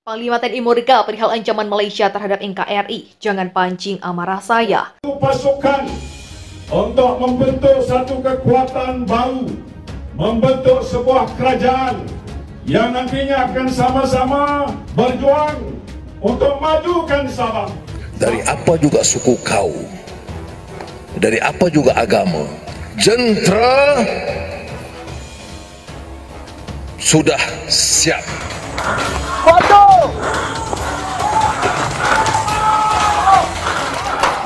Panglima TNI murka perihal ancaman Malaysia terhadap NKRI. Jangan pancing amarah saya. Pasukan untuk membentuk satu kekuatan baru, membentuk sebuah kerajaan yang nantinya akan sama-sama berjuang untuk majukan Sabah. Dari apa juga suku kau, dari apa juga agama, jentera sudah siap.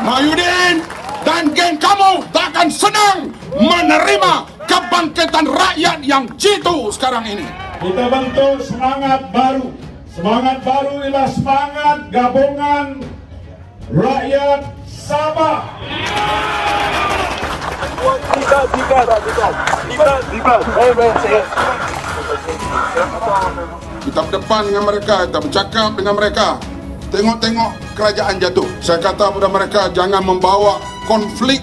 Mahyudin dan geng kamu takkan senang menerima kebangkitan rakyat yang jitu sekarang ini. Kita bentuk semangat baru. Semangat baru ialah semangat gabungan rakyat Sabah. Kita berdepan dengan mereka, kita bercakap dengan mereka. Tengok-tengok kerajaan jatuh. Saya kata kepada mereka, jangan membawa konflik.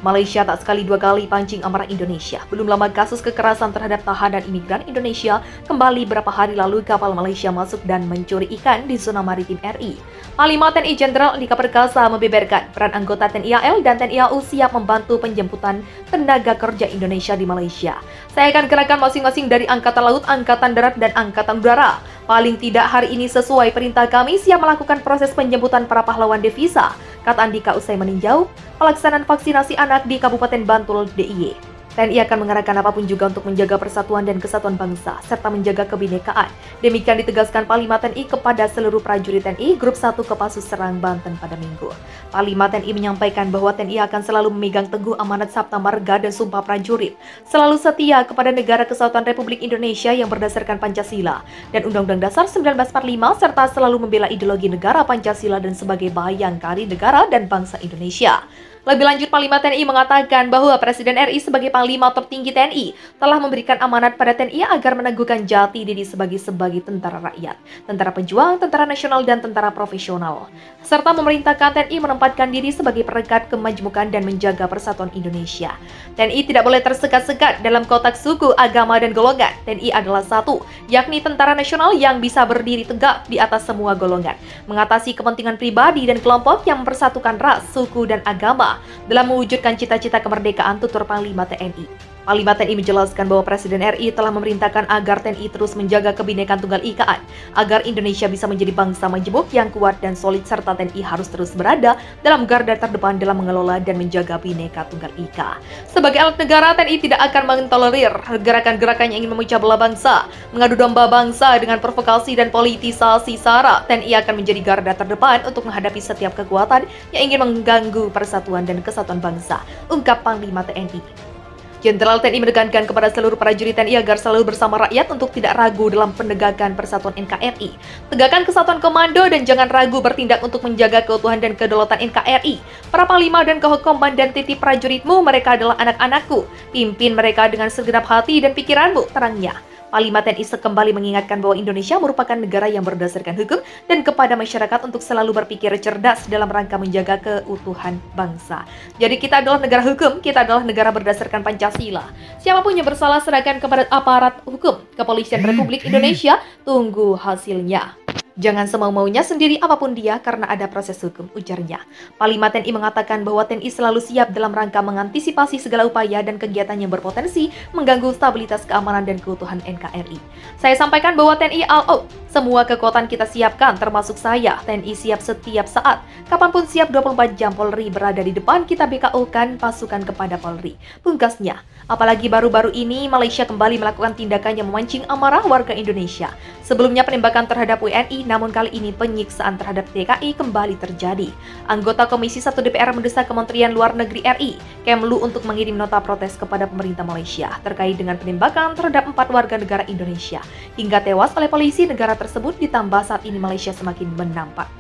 Malaysia tak sekali dua kali pancing amarah Indonesia. Belum lama kasus kekerasan terhadap tahanan imigran Indonesia kembali beberapa hari lalu kapal Malaysia masuk dan mencuri ikan di zona maritim RI. Panglima TNI Jenderal Andika Perkasa membeberkan peran anggota TNI AL dan TNI AU siap membantu penjemputan tenaga kerja Indonesia di Malaysia. Saya akan kerahkan masing-masing dari Angkatan Laut, Angkatan Darat, dan Angkatan Udara. Paling tidak hari ini sesuai perintah kami siap melakukan proses penjemputan para pahlawan devisa, kata Andika usai meninjau pelaksanaan vaksinasi anak di Kabupaten Bantul DIY. TNI akan mengerahkan apapun juga untuk menjaga persatuan dan kesatuan bangsa, serta menjaga kebinekaan. Demikian ditegaskan Panglima TNI kepada seluruh prajurit TNI Grup 1 Kopassus Serang, Banten pada Minggu. Panglima TNI menyampaikan bahwa TNI akan selalu memegang teguh amanat Sabta Marga dan Sumpah Prajurit, selalu setia kepada Negara Kesatuan Republik Indonesia yang berdasarkan Pancasila dan Undang-Undang Dasar 1945, serta selalu membela ideologi negara Pancasila dan sebagai bayangkari negara dan bangsa Indonesia. Lebih lanjut, Panglima TNI mengatakan bahwa Presiden RI sebagai Panglima tertinggi TNI telah memberikan amanat pada TNI agar meneguhkan jati diri sebagai tentara rakyat, tentara pejuang, tentara nasional, dan tentara profesional, serta memerintahkan TNI menempatkan diri sebagai perekat kemajmukan dan menjaga persatuan Indonesia. TNI tidak boleh tersekat-sekat dalam kotak suku, agama, dan golongan. TNI adalah satu, yakni tentara nasional yang bisa berdiri tegak di atas semua golongan, mengatasi kepentingan pribadi dan kelompok yang mempersatukan ras, suku, dan agama dalam mewujudkan cita-cita kemerdekaan, tutur Panglima TNI. Panglima TNI menjelaskan bahwa Presiden RI telah memerintahkan agar TNI terus menjaga kebinekaan Tunggal Ika, agar Indonesia bisa menjadi bangsa majemuk yang kuat dan solid, serta TNI harus terus berada dalam garda terdepan dalam mengelola dan menjaga Bhinneka Tunggal Ika. Sebagai alat negara, TNI tidak akan mentolerir gerakan-gerakan yang ingin memecah belah bangsa, mengadu domba bangsa dengan provokasi dan politisasi SARA. TNI akan menjadi garda terdepan untuk menghadapi setiap kekuatan yang ingin mengganggu persatuan dan kesatuan bangsa, ungkap Panglima TNI. Jenderal TNI menekankan kepada seluruh prajurit TNI agar selalu bersama rakyat untuk tidak ragu dalam penegakan persatuan NKRI. Tegakkan kesatuan komando dan jangan ragu bertindak untuk menjaga keutuhan dan kedaulatan NKRI. Para panglima dan komandan titip prajuritmu, mereka adalah anak-anakku. Pimpin mereka dengan segenap hati dan pikiranmu, terangnya. Panglima TNI kembali mengingatkan bahwa Indonesia merupakan negara yang berdasarkan hukum dan kepada masyarakat untuk selalu berpikir cerdas dalam rangka menjaga keutuhan bangsa. Jadi kita adalah negara hukum, kita adalah negara berdasarkan Pancasila. Siapapun yang bersalah serahkan kepada aparat hukum, Kepolisian Republik Indonesia, tunggu hasilnya. Jangan semau-maunya sendiri apapun dia karena ada proses hukum, ujarnya. Panglima TNI mengatakan bahwa TNI selalu siap dalam rangka mengantisipasi segala upaya dan kegiatan yang berpotensi mengganggu stabilitas keamanan dan keutuhan NKRI. Saya sampaikan bahwa TNI all out. Semua kekuatan kita siapkan, termasuk saya. TNI siap setiap saat. Kapanpun siap 24 jam. Polri berada di depan, kita BKO-kan pasukan kepada Polri, pungkasnya. Apalagi baru-baru ini Malaysia kembali melakukan tindakan yang memancing amarah warga Indonesia. Sebelumnya penembakan terhadap WNI, namun kali ini penyiksaan terhadap TKI kembali terjadi. Anggota Komisi 1 DPR mendesak Kementerian Luar Negeri RI, Kemlu, untuk mengirim nota protes kepada pemerintah Malaysia terkait dengan penembakan terhadap 4 warga negara Indonesia hingga tewas oleh polisi negara tersebut, ditambah saat ini Malaysia semakin menampak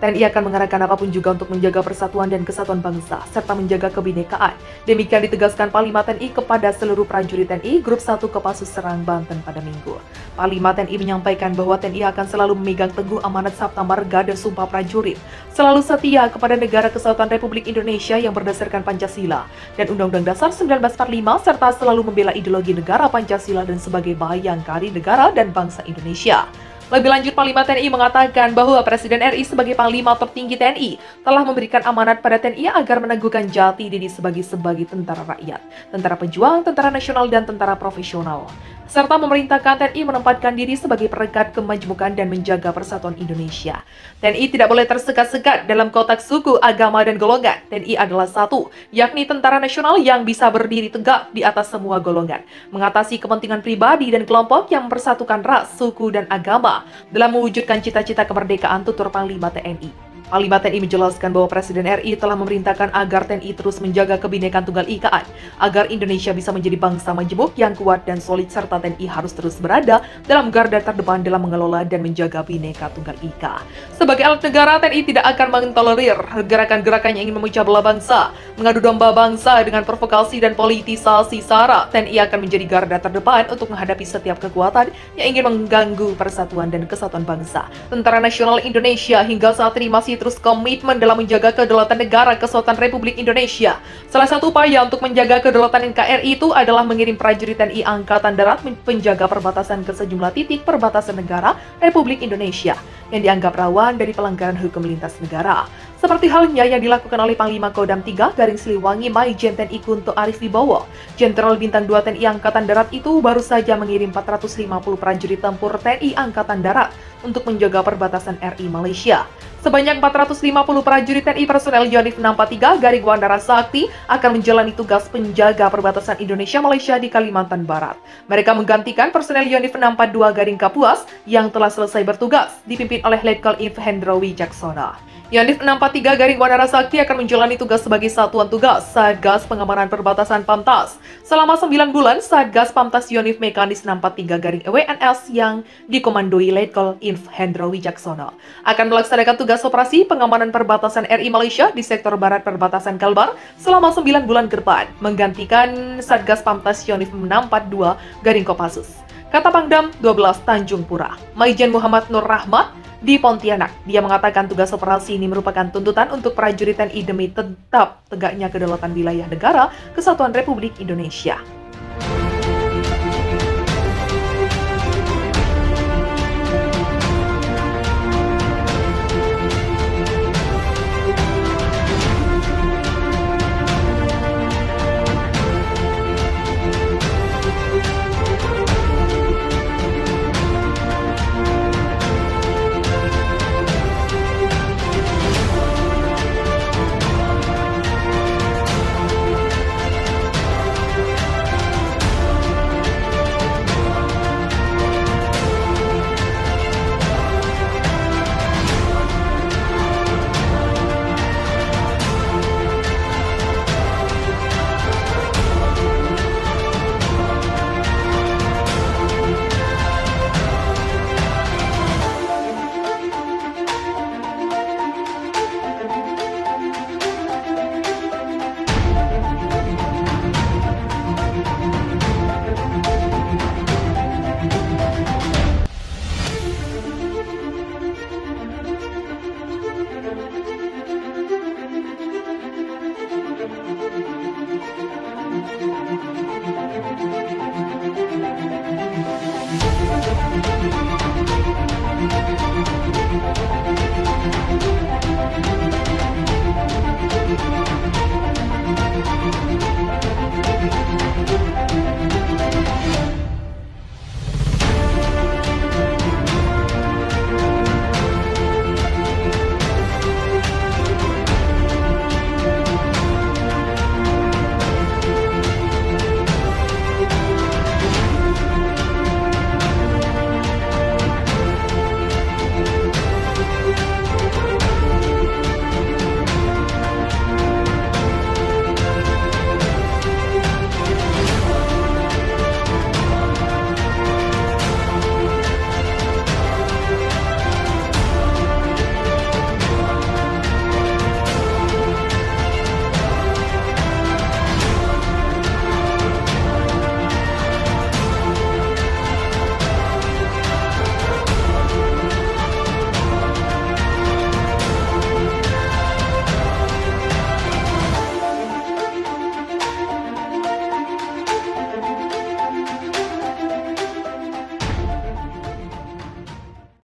TNI akan mengerahkan apapun juga untuk menjaga persatuan dan kesatuan bangsa, serta menjaga kebinekaan. Demikian ditegaskan Panglima TNI kepada seluruh prajurit TNI Grup 1 Kopassus Serang, Banten pada Minggu. Panglima TNI menyampaikan bahwa TNI akan selalu memegang teguh amanat Sabta Marga dan Sumpah Prajurit, selalu setia kepada Negara Kesatuan Republik Indonesia yang berdasarkan Pancasila dan Undang-Undang Dasar 1945, serta selalu membela ideologi negara Pancasila dan sebagai bayangkari negara dan bangsa Indonesia. Lebih lanjut, Panglima TNI mengatakan bahwa Presiden RI sebagai Panglima tertinggi TNI telah memberikan amanat pada TNI agar meneguhkan jati diri sebagai tentara rakyat, tentara pejuang, tentara nasional, dan tentara profesional, serta memerintahkan TNI menempatkan diri sebagai perekat kemajemukan dan menjaga persatuan Indonesia. TNI tidak boleh tersekat-sekat dalam kotak suku, agama, dan golongan. TNI adalah satu, yakni tentara nasional yang bisa berdiri tegak di atas semua golongan, mengatasi kepentingan pribadi dan kelompok yang mempersatukan ras, suku, dan agama dalam mewujudkan cita-cita kemerdekaan, tutur Panglima TNI. Panglima TNI menjelaskan bahwa Presiden RI telah memerintahkan agar TNI terus menjaga kebinekaan Tunggal Ika, agar Indonesia bisa menjadi bangsa majemuk yang kuat dan solid, serta TNI harus terus berada dalam garda terdepan dalam mengelola dan menjaga Bhinneka Tunggal Ika. Sebagai alat negara, TNI tidak akan mentolerir gerakan-gerakan yang ingin memecah belah bangsa, mengadu domba bangsa dengan provokasi dan politisasi SARA. TNI akan menjadi garda terdepan untuk menghadapi setiap kekuatan yang ingin mengganggu persatuan dan kesatuan bangsa. Tentara Nasional Indonesia hingga saat ini masih terus komitmen dalam menjaga kedaulatan negara kesatuan Republik Indonesia. Salah satu upaya untuk menjaga kedaulatan NKRI itu adalah mengirim prajurit TNI Angkatan Darat penjaga perbatasan ke sejumlah titik perbatasan negara Republik Indonesia yang dianggap rawan dari pelanggaran hukum lintas negara. Seperti halnya yang dilakukan oleh Panglima Kodam 3 Garing Siliwangi Maijen TNI Kunto Arif Wibowo. Jenderal Bintang 2 TNI Angkatan Darat itu baru saja mengirim 450 prajurit tempur TNI Angkatan Darat untuk menjaga perbatasan RI Malaysia. Sebanyak 450 prajurit TNI personel Yonif 643 Garing Wandara Sakti akan menjalani tugas penjaga perbatasan Indonesia-Malaysia di Kalimantan Barat. Mereka menggantikan personel Yonif 642 Garing Kapuas yang telah selesai bertugas, dipimpin oleh Letkol Inf Hendro Wijaksona. Yonif 643 Garing Wandara Sakti akan menjalani tugas sebagai satuan tugas Satgas Pengamanan Perbatasan PAMTAS. Selama 9 bulan, Satgas PAMTAS Yonif Mekanis 643 Garing WNS yang dikomandoi Letkol Inf Hendro Wijaksona akan melaksanakan tugas operasi pengamanan perbatasan RI Malaysia di sektor barat perbatasan Kalbar selama 9 bulan ke depan, menggantikan Satgas PAMTAS Yonif 642 Garing Kopassus. Kata Pangdam 12 Tanjung Pura, Maijen Muhammad Nur Rahmat di Pontianak. Dia mengatakan tugas operasi ini merupakan tuntutan untuk prajurit TNI demi tetap tegaknya kedaulatan wilayah negara kesatuan Republik Indonesia.